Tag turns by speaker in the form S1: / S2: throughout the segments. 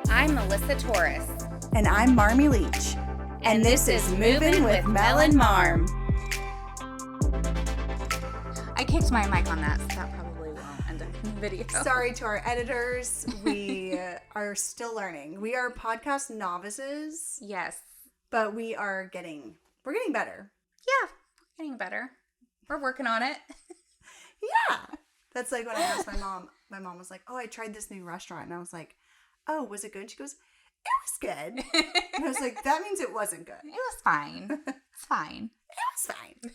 S1: I'm Melissa Torres.
S2: And I'm Marmy Leach.
S1: And this is Movin with Mel and Marm. I kicked my mic on that, so that probably won't end up in the video.
S2: Sorry to our editors. We are still learning. We are podcast novices.
S1: Yes.
S2: But we're getting better.
S1: Yeah, we're getting better. We're working on it.
S2: Yeah. That's like when I asked my mom was like, oh, I tried this new restaurant. And I was like, oh, was it good? She goes, it was good. And I was like, that means it wasn't good.
S1: It was fine. It's fine.
S2: It was fine.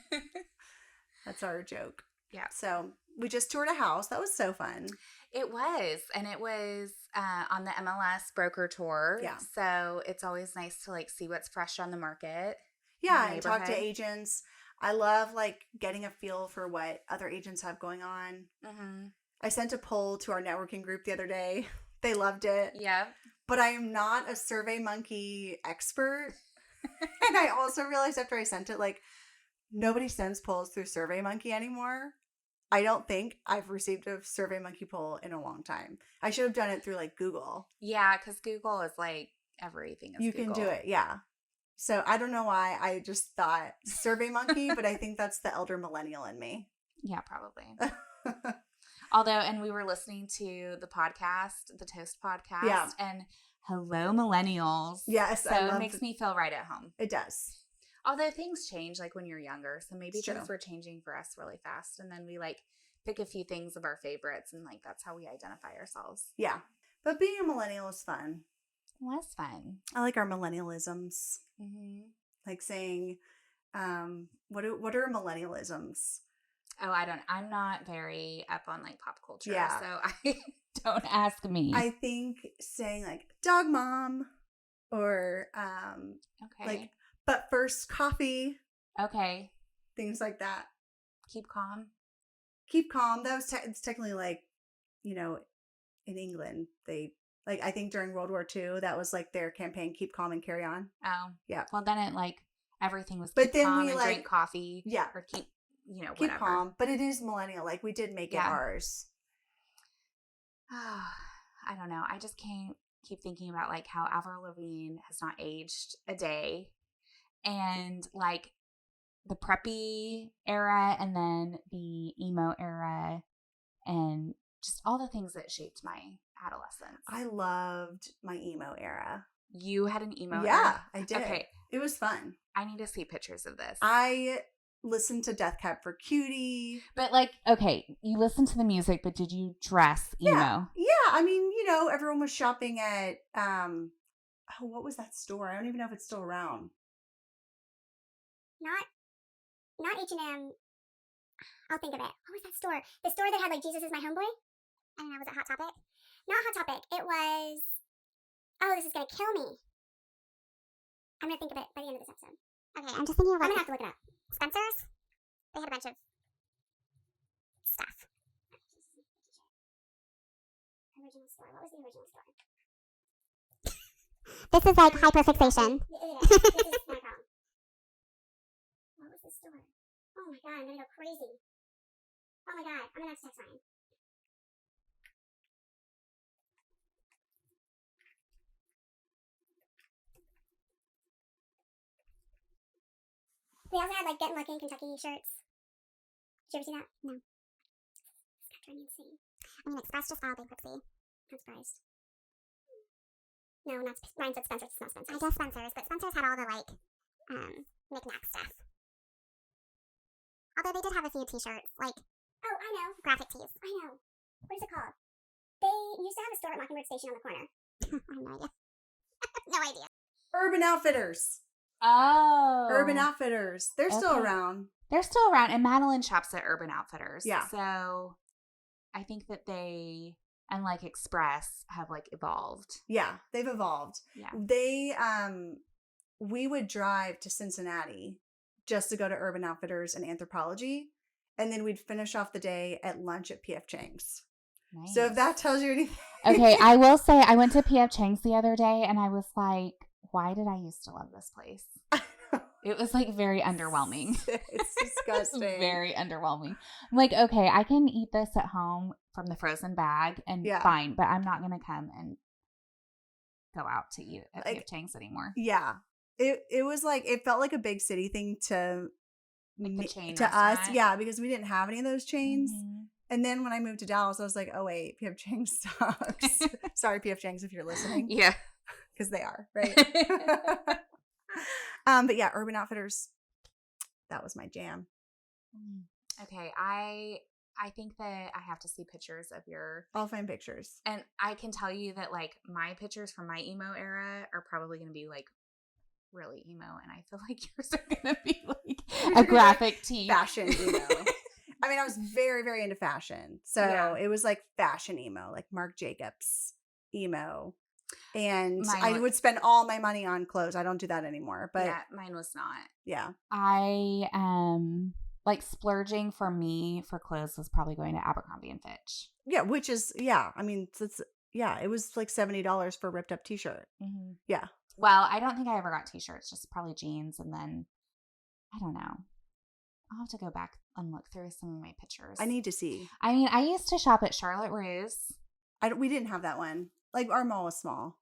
S2: That's our joke.
S1: Yeah.
S2: So we just toured a house. That was so fun.
S1: It was. And it was on the MLS broker tour.
S2: Yeah.
S1: So it's always nice to like see what's fresh on the market.
S2: Yeah. And talk to agents. I love like getting a feel for what other agents have going on. Mm-hmm. I sent a poll to our networking group the other day. They loved it.
S1: Yeah.
S2: But I am not a SurveyMonkey expert. And I also realized after I sent it, like, nobody sends polls through SurveyMonkey anymore. I don't think I've received a SurveyMonkey poll in a long time. I should have done it through, like, Google.
S1: Yeah, because Google is, like, everything is
S2: Google. You can do it, yeah. So I don't know why I just thought SurveyMonkey, but I think that's the elder millennial in me.
S1: Yeah, probably. Although, and we were listening to the podcast, the Toast podcast.
S2: Yeah.
S1: And hello, millennials.
S2: Yes.
S1: So it makes me feel right at home.
S2: It does.
S1: Although things change like when you're younger. So maybe
S2: it's
S1: things
S2: true.
S1: were changing for us really fast. And then we like pick a few things of our favorites. And like that's how we identify ourselves.
S2: Yeah. But being a millennial is fun.
S1: It was fun.
S2: I like our millennialisms.
S1: Mm-hmm.
S2: Like saying, what are millennialisms?
S1: Oh, I'm not very up on like pop culture.
S2: Yeah.
S1: So don't ask me.
S2: I think saying like dog mom or
S1: okay.
S2: Like but first coffee.
S1: Okay.
S2: Things like that.
S1: Keep calm.
S2: Keep calm. That was it's technically like, you know, in England, they like I think during World War II, that was like their campaign, keep calm and carry on.
S1: Oh.
S2: Yeah.
S1: Well, then it like everything was
S2: but then
S1: calm
S2: we
S1: and
S2: like
S1: drink coffee.
S2: Yeah.
S1: Or keep
S2: keep
S1: whatever.
S2: calm. But it is millennial. Like we did make it ours.
S1: I don't know. I just can't keep thinking about like how Avril Lavigne has not aged a day. And like the preppy era and then the emo era and just all the things that shaped my adolescence.
S2: I loved my emo era.
S1: You had an emo era?
S2: Yeah, I did.
S1: Okay.
S2: It was fun.
S1: I need to see pictures of this.
S2: I listened to Death Cab for Cutie.
S1: But like, okay, you listened to the music, but did you dress emo?
S2: Yeah. I mean, everyone was shopping at, what was that store? I don't even know if it's still around.
S3: Not H&M. I'll think of it. What was that store? The store that had like Jesus is my homeboy? I don't know, was it Hot Topic? Not Hot Topic. It was, oh, this is going to kill me. I'm going to think of it by the end of this episode. Okay, I'm just thinking of I'm going to have to look it up. Spencer's? They had a bunch of stuff. Original store. What was the original store? This is like hyperfixation. This is my problem. What was the store? Oh my god, I'm gonna go crazy. Oh my god, I'm gonna have to text Ryan. We also had like Getting Lucky in Kentucky shirts. Did you ever see that? No. It's driving me insane. I mean, Express just filed bankruptcy. I'm surprised. No, not Ryan said Spencer's. It's not Spencer's. I guess Spencer's, but Spencer's had all the like knick-knack stuff. Although they did have a few t-shirts, like, oh, I know, graphic tees. I know. What is it called? They used to have a store at Mockingbird Station on the corner. I have no idea. No idea.
S2: Urban Outfitters.
S1: Oh.
S2: Urban Outfitters. They're still around.
S1: They're still around. And Madeline shops at Urban Outfitters.
S2: Yeah.
S1: So I think that they, and like Express, have like evolved.
S2: Yeah, they've evolved.
S1: Yeah.
S2: They, we would drive to Cincinnati just to go to Urban Outfitters and Anthropology. And then we'd finish off the day at lunch at P.F. Chang's.
S1: Nice.
S2: So if that tells you anything.
S1: Okay, I will say I went to P.F. Chang's the other day and I was like, why did I used to love this place? It was like very underwhelming.
S2: It's disgusting.
S1: It's very underwhelming. I'm like, okay, I can eat this at home from the frozen bag and fine, but I'm not going to come and go out to eat at
S2: Like,
S1: Ep15 anymore.
S2: Yeah. It was like, it felt like a big city thing to
S1: Like the chain
S2: to us.
S1: restaurant.
S2: Yeah, because we didn't have any of those chains.
S1: Mhm.
S2: And then when I moved to Dallas, I was like, oh, wait, PF Chang's sucks. Sorry, PF Chang's, if you're listening.
S1: Yeah.
S2: Because they are, right? But yeah, Urban Outfitters, that was my jam.
S1: Okay, I think that I have to see pictures of your.
S2: I'll find pictures.
S1: And I can tell you that like my pictures from my emo era are probably going to be like really emo, and I feel like yours are going to be like a graphic tee.
S2: Fashion emo. I mean, I was very, very into fashion. So it was like fashion emo, like Marc Jacobs emo. And I would spend all my money on clothes. I don't do that anymore. But
S1: yeah, mine was not.
S2: Yeah.
S1: I like splurging for me for clothes was probably going to Abercrombie and Fitch.
S2: Yeah, which is I mean, it was like $70 for a ripped up t-shirt.
S1: Mm-hmm.
S2: Yeah.
S1: Well, I don't think I ever got t-shirts, just probably jeans, and then I don't know. I'll have to go back and look through some of my pictures.
S2: I need to see.
S1: I mean, I used to shop at Charlotte Russe.
S2: We didn't have that one. Like, our mall was small.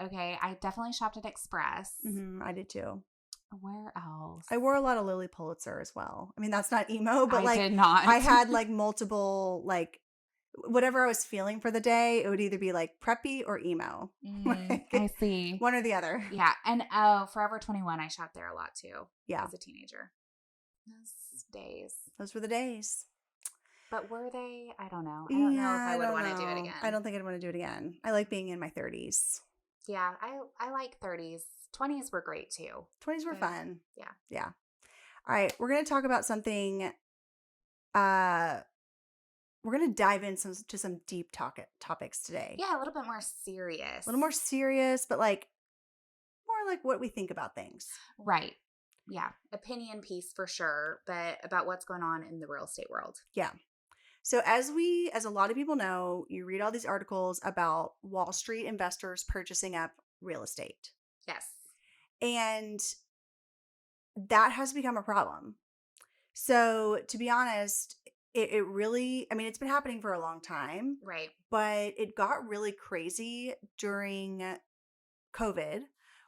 S1: Okay, I definitely shopped at Express.
S2: Mm-hmm, I did too.
S1: Where else?
S2: I wore a lot of Lily Pulitzer as well. I mean, that's not emo, but
S1: I did not.
S2: I had like multiple, like, whatever I was feeling for the day, it would either be like preppy or emo.
S1: I see.
S2: One or the other.
S1: Yeah. And Forever 21, I shopped there a lot too.
S2: Yeah.
S1: As a teenager. Those days.
S2: Those were the days.
S1: But were they? I don't know. I don't know if I would want to do it again.
S2: I don't think I'd want to do it again. I like being in my 30s.
S1: Yeah. I like 30s. 20s were great too.
S2: 20s were fun.
S1: Yeah.
S2: Yeah. All right. We're going to talk about something. We're going to dive into some deep topics today.
S1: Yeah, a little bit more serious.
S2: A little more serious, but like more like what we think about things.
S1: Right. Yeah. Opinion piece for sure, but about what's going on in the real estate world.
S2: Yeah. So as a lot of people know, you read all these articles about Wall Street investors purchasing up real estate.
S1: Yes.
S2: And that has become a problem. So to be honest, it really, I mean, it's been happening for a long time.
S1: Right.
S2: But it got really crazy during COVID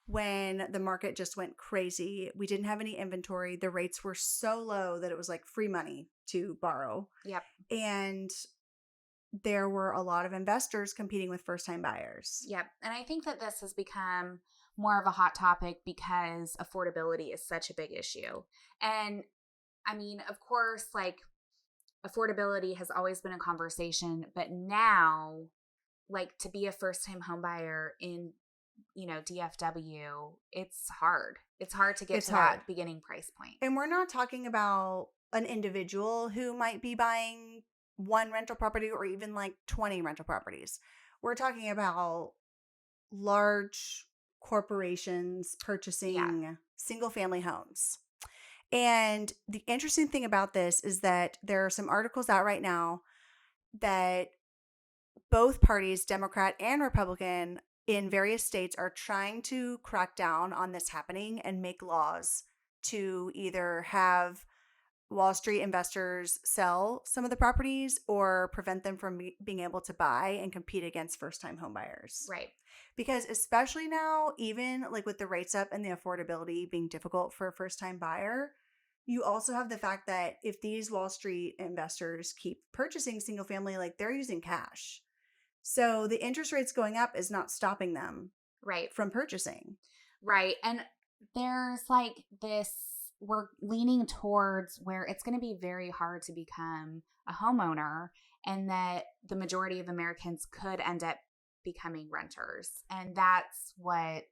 S2: when the market just went crazy. We didn't have any inventory. The rates were so low that it was like free money to borrow.
S1: Yep.
S2: And there were a lot of investors competing with first-time buyers.
S1: Yep. And I think that this has become more of a hot topic because affordability is such a big issue. And I mean, of course, like affordability has always been a conversation, but now, like to be a first-time home buyer in, DFW, it's hard. It's hard to get to that beginning price point.
S2: And we're not talking about an individual who might be buying one rental property or even like 20 rental properties. We're talking about large corporations purchasing single family homes. And the interesting thing about this is that there are some articles out right now that both parties, Democrat and Republican, in various states are trying to crack down on this happening and make laws to either have Wall Street investors sell some of the properties or prevent them from being able to buy and compete against first-time home buyers.
S1: Right.
S2: Because especially now, even like with the rates up and the affordability being difficult for a first-time buyer, you also have the fact that if these Wall Street investors keep purchasing single family, like they're using cash. So the interest rates going up is not stopping them from purchasing.
S1: Right. And there's like this, we're leaning towards where it's going to be very hard to become a homeowner and that the majority of Americans could end up becoming renters. And that's what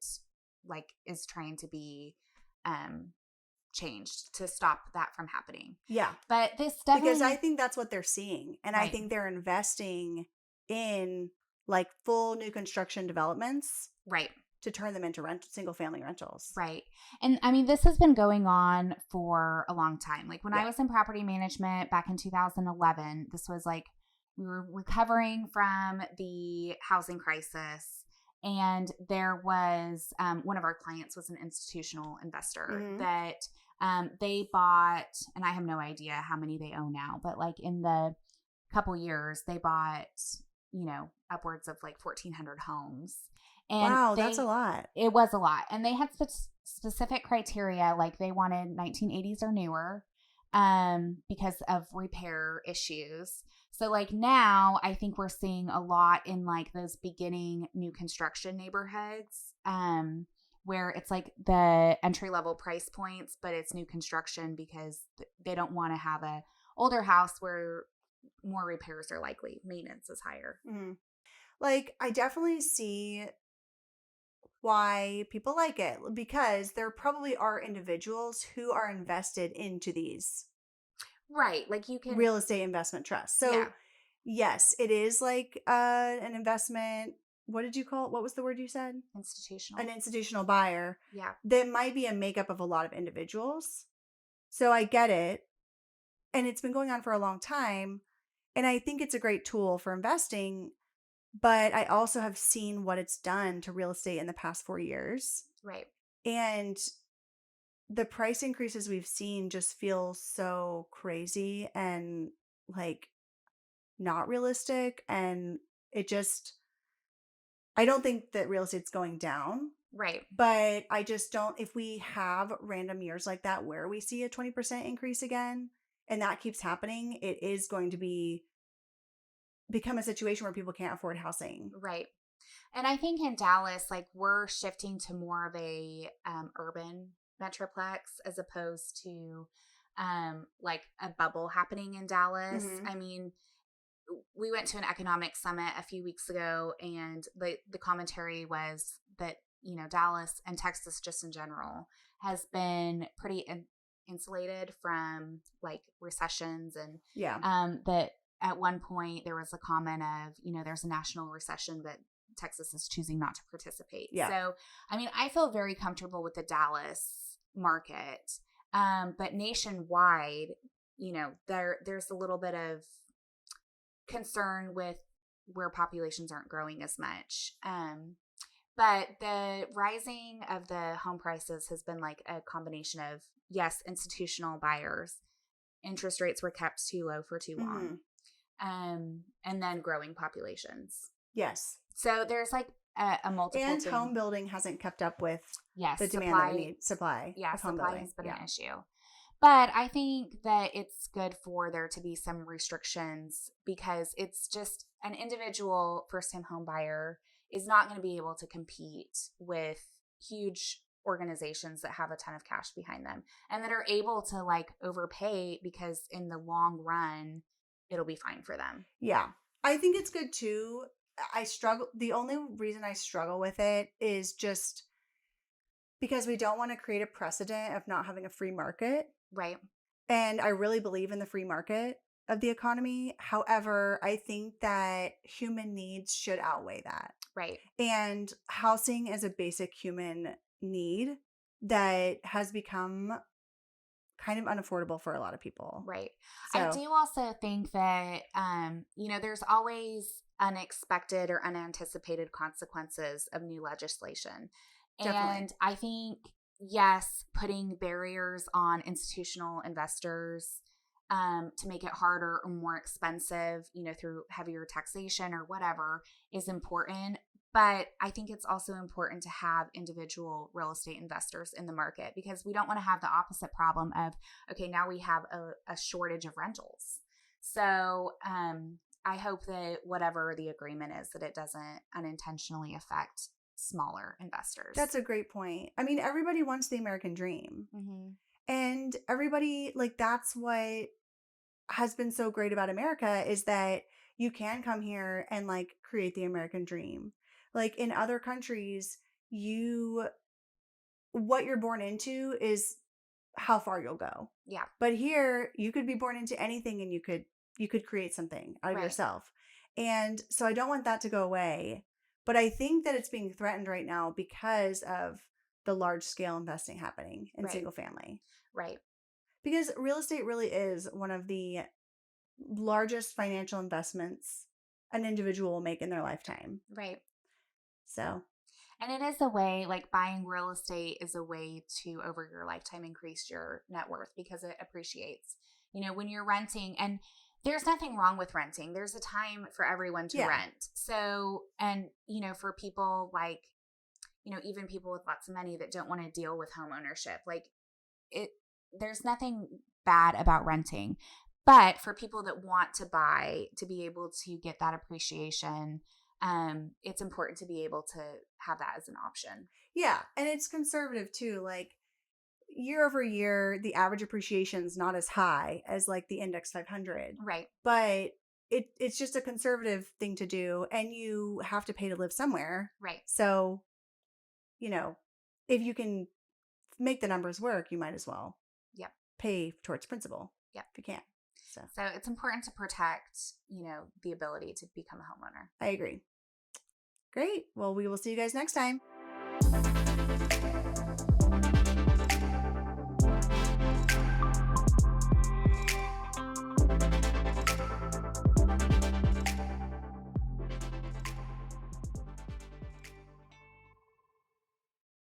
S1: like is trying to be changed to stop that from happening.
S2: Yeah.
S1: But this definitely,
S2: because I think that's what they're seeing. And I think they're investing in like full new construction developments.
S1: Right.
S2: To turn them into single family rentals.
S1: Right. And I mean, this has been going on for a long time. Like when I was in property management back in 2011, this was like we were recovering from the housing crisis. And there was one of our clients was an institutional investor that they bought, and I have no idea how many they own now, but like in the couple years they bought, upwards of like 1,400 homes. And
S2: wow, that's a lot.
S1: It was a lot. And they had specific criteria, like they wanted 1980s or newer because of repair issues. So like now I think we're seeing a lot in like those beginning new construction neighborhoods where it's like the entry level price points, but it's new construction because they don't want to have a older house where more repairs are likely. Maintenance is higher.
S2: Mm-hmm. Like I definitely see why people like it, because there probably are individuals who are invested into these
S1: Right. Like you can
S2: real estate investment trusts. So yes, it is like an investment. What did you call it? What was the word you said?
S1: Institutional.
S2: An institutional buyer.
S1: Yeah.
S2: That might be a makeup of a lot of individuals. So I get it. And it's been going on for a long time. And I think it's a great tool for investing. But I also have seen what it's done to real estate in the past 4 years.
S1: Right.
S2: And the price increases we've seen just feel so crazy and like not realistic. And it just, I don't think that real estate's going down.
S1: Right.
S2: But I just don't, if we have random years like that where we see a 20% increase again, and that keeps happening, it is going to become a situation where people can't afford housing.
S1: Right. And I think in Dallas, like we're shifting to more of a urban metroplex as opposed to like a bubble happening in Dallas.
S2: Mm-hmm.
S1: I mean, we went to an economic summit a few weeks ago, and the commentary was that, you know, Dallas and Texas just in general has been pretty insulated from like recessions and that at one point there was a comment of, you know, there's a national recession, but Texas is choosing not to participate.
S2: Yeah.
S1: So, I mean, I feel very comfortable with the Dallas market. But nationwide, you know, there's a little bit of concern with where populations aren't growing as much. But the rising of the home prices has been like a combination of, yes, institutional buyers. Interest rates were kept too low for too long. And then growing populations.
S2: Yes.
S1: So there's like a multiple
S2: and
S1: thing.
S2: Home building hasn't kept up with
S1: yes,
S2: the demand that we need. Supply.
S1: Yeah,
S2: of home
S1: supply
S2: building.
S1: has been an issue. But I think that it's good for there to be some restrictions because it's just an individual first-time home buyer is not going to be able to compete with huge organizations that have a ton of cash behind them and that are able to like overpay because in the long run, it'll be fine for them.
S2: Yeah. I think it's good too. I struggle. The only reason I struggle with it is just because we don't want to create a precedent of not having a free market.
S1: Right.
S2: And I really believe in the free market of the economy. However, I think that human needs should outweigh that.
S1: Right.
S2: And housing is a basic human need that has become kind of unaffordable for a lot of people.
S1: Right.
S2: So,
S1: I do also think that, you know, there's always unexpected or unanticipated consequences of new legislation.
S2: Definitely.
S1: And I think, yes, putting barriers on institutional investors to make it harder or more expensive, you know, through heavier taxation or whatever is important. But I think it's also important to have individual real estate investors in the market because we don't want to have the opposite problem of, okay, now we have a shortage of rentals. So I hope that whatever the agreement is, that it doesn't unintentionally affect smaller investors.
S2: That's a great point. I mean, everybody wants the American dream.
S1: Mm-hmm.
S2: And everybody, like, that's what has been so great about America is that you can come here and, like, create the American dream. Like, in other countries, what you're born into is how far you'll go.
S1: Yeah.
S2: But here, you could be born into anything and you could create something out of yourself. And so I don't want that to go away. But I think that it's being threatened right now because of the large scale investing happening in single family.
S1: Right.
S2: Because real estate really is one of the largest financial investments an individual will make in their lifetime.
S1: Right.
S2: So.
S1: And it is a way, like buying real estate is a way to, over your lifetime, increase your net worth because it appreciates. You know, when you're renting, and there's nothing wrong with renting. There's a time for everyone to
S2: Yeah.
S1: rent. So, and, you know, for people like, you know, even people with lots of money that don't want to deal with home ownership, like there's nothing bad about renting. But for people that want to buy, to be able to get that appreciation, it's important to be able to have that as an option.
S2: Yeah. And it's conservative too. Like year over year, the average appreciation is not as high as like the index 500.
S1: Right.
S2: But it's just a conservative thing to do. And you have to pay to live somewhere.
S1: Right.
S2: So, you know, if you can make the numbers work, you might as well pay towards principal.
S1: Yep.
S2: If you can.
S1: So it's important to protect, you know, the ability to become a homeowner.
S2: I agree. Great. Well, we will see you guys next time.